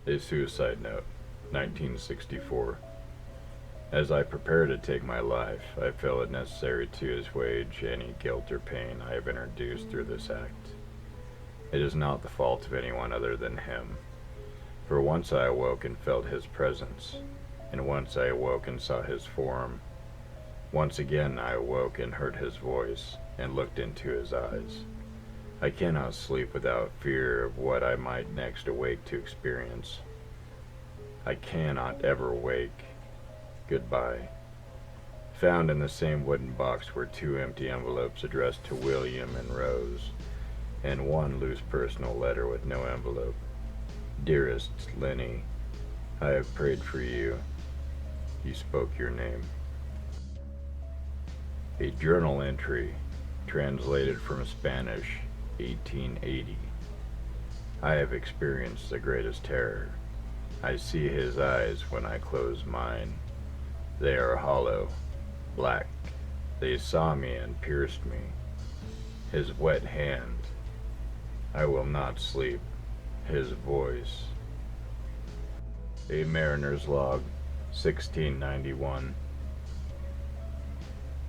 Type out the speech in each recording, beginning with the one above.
A suicide note, 1964. As I prepare to take my life, I feel it necessary to assuage any guilt or pain I have introduced through this act. It is not the fault of anyone other than him. For once I awoke and felt his presence, and once I awoke and saw his form. Once again I awoke and heard his voice, and looked into his eyes. I cannot sleep without fear of what I might next awake to experience. I cannot ever wake. Goodbye. Found in the same wooden box were 2 empty envelopes addressed to William and Rose, and 1 loose personal letter with no envelope. Dearest Lenny, I have prayed for you. He spoke your name. A journal entry, translated from Spanish, 1880. I have experienced the greatest terror. I see his eyes when I close mine. They are hollow, black. They saw me and pierced me. His wet hand. I will not sleep. His voice. A Mariner's Log, 1691.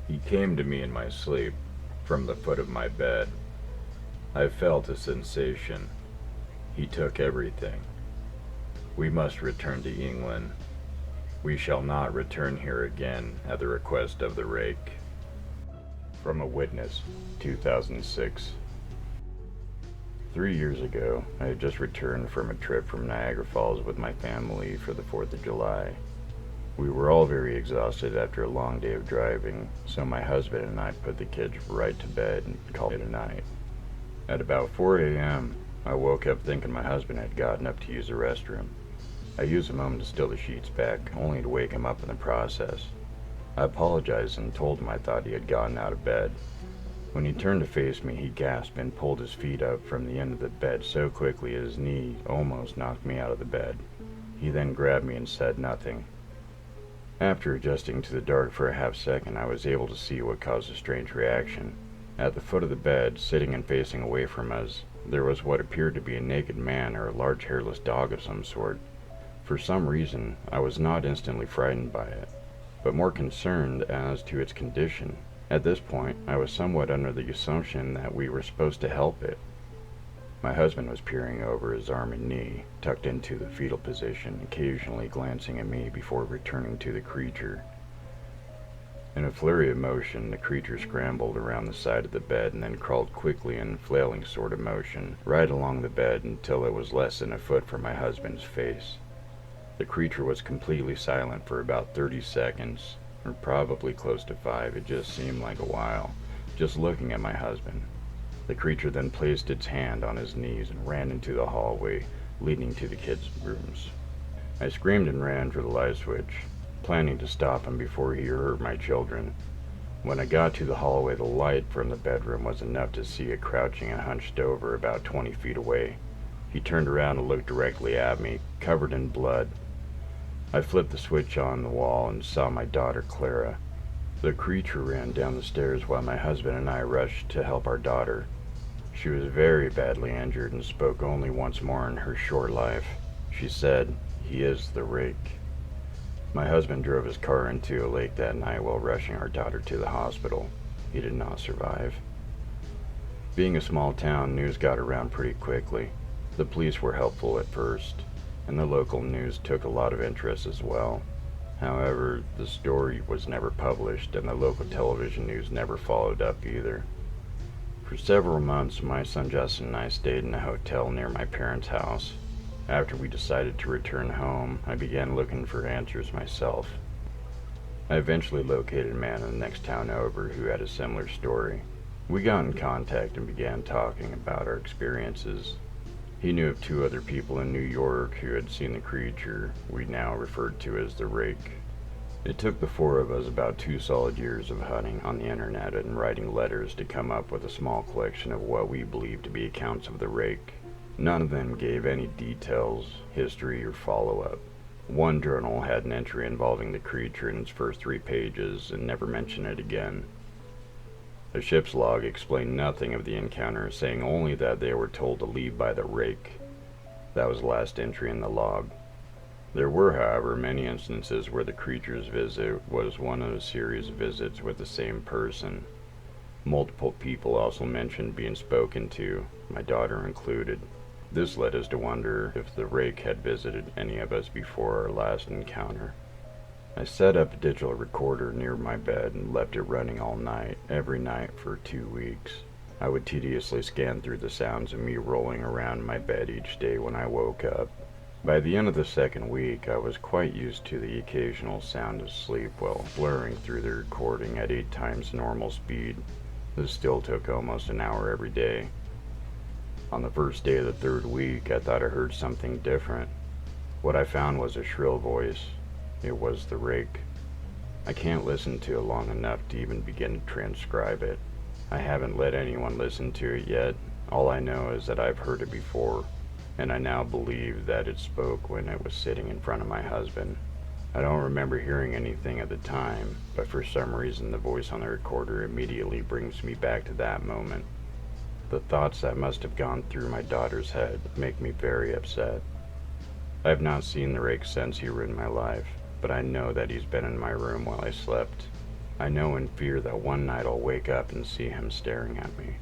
He came to me in my sleep, from the foot of my bed. I felt a sensation. He took everything. We must return to England. We shall not return here again at the request of the Rake. From a Witness, 2006. 3 years ago, I had just returned from a trip from Niagara Falls with my family for the 4th of July. We were all very exhausted after a long day of driving, so my husband and I put the kids right to bed and called it a night. At about 4 a.m., I woke up thinking my husband had gotten up to use the restroom. I used a moment to steal the sheets back, only to wake him up in the process. I apologized and told him I thought he had gotten out of bed. When he turned to face me, he gasped and pulled his feet up from the end of the bed so quickly his knee almost knocked me out of the bed. He then grabbed me and said nothing. After adjusting to the dark for a half second, I was able to see what caused the strange reaction. At the foot of the bed, sitting and facing away from us, there was what appeared to be a naked man or a large hairless dog of some sort. For some reason, I was not instantly frightened by it, but more concerned as to its condition. At this point, I was somewhat under the assumption that we were supposed to help it. My husband was peering over his arm and knee, tucked into the fetal position, occasionally glancing at me before returning to the creature. In a flurry of motion, the creature scrambled around the side of the bed and then crawled quickly in flailing sort of motion right along the bed until it was less than a foot from my husband's face. The creature was completely silent for about 30 seconds, or probably close to 5. It just seemed like a while, just looking at my husband. The creature then placed its hand on his knees and ran into the hallway leading to the kids' rooms. I screamed and ran for the light switch, planning to stop him before he hurt my children. When I got to the hallway, the light from the bedroom was enough to see it crouching and hunched over about 20 feet away. He turned around and looked directly at me, covered in blood. I flipped the switch on the wall and saw my daughter Clara. The creature ran down the stairs while my husband and I rushed to help our daughter. She was very badly injured and spoke only once more in her short life. She said, "He is the Rake." My husband drove his car into a lake that night while rushing our daughter to the hospital. He did not survive. Being a small town, news got around pretty quickly. The police were helpful at first, and the local news took a lot of interest as well. However, the story was never published, and the local television news never followed up either. For several months, my son Justin and I stayed in a hotel near my parents' house. After we decided to return home, I began looking for answers myself. I eventually located a man in the next town over who had a similar story. We got in contact and began talking about our experiences. He knew of 2 other people in New York who had seen the creature we now referred to as the Rake. It took the 4 of us about 2 solid years of hunting on the internet and writing letters to come up with a small collection of what we believed to be accounts of the Rake. None of them gave any details, history, or follow-up. One journal had an entry involving the creature in its first 3 pages and never mentioned it again. The ship's log explained nothing of the encounter, saying only that they were told to leave by the Rake. That was the last entry in the log. There were, however, many instances where the creature's visit was one of a series of visits with the same person. Multiple people also mentioned being spoken to, my daughter included. This led us to wonder if the Rake had visited any of us before our last encounter. I set up a digital recorder near my bed and left it running all night, every night for 2 weeks. I would tediously scan through the sounds of me rolling around my bed each day when I woke up. By the end of the second week, I was quite used to the occasional sound of sleep while blurring through the recording at 8 times normal speed. This still took almost an hour every day. On the first day of the third week, I thought I heard something different. What I found was a shrill voice. It was the Rake. I can't listen to it long enough to even begin to transcribe it. I haven't let anyone listen to it yet. All I know is that I've heard it before, and I now believe that it spoke when it was sitting in front of my husband. I don't remember hearing anything at the time, but for some reason the voice on the recorder immediately brings me back to that moment. The thoughts that must have gone through my daughter's head make me very upset. I have not seen the Rake since he ruined my life, but I know that he's been in my room while I slept. I know in fear that one night I'll wake up and see him staring at me.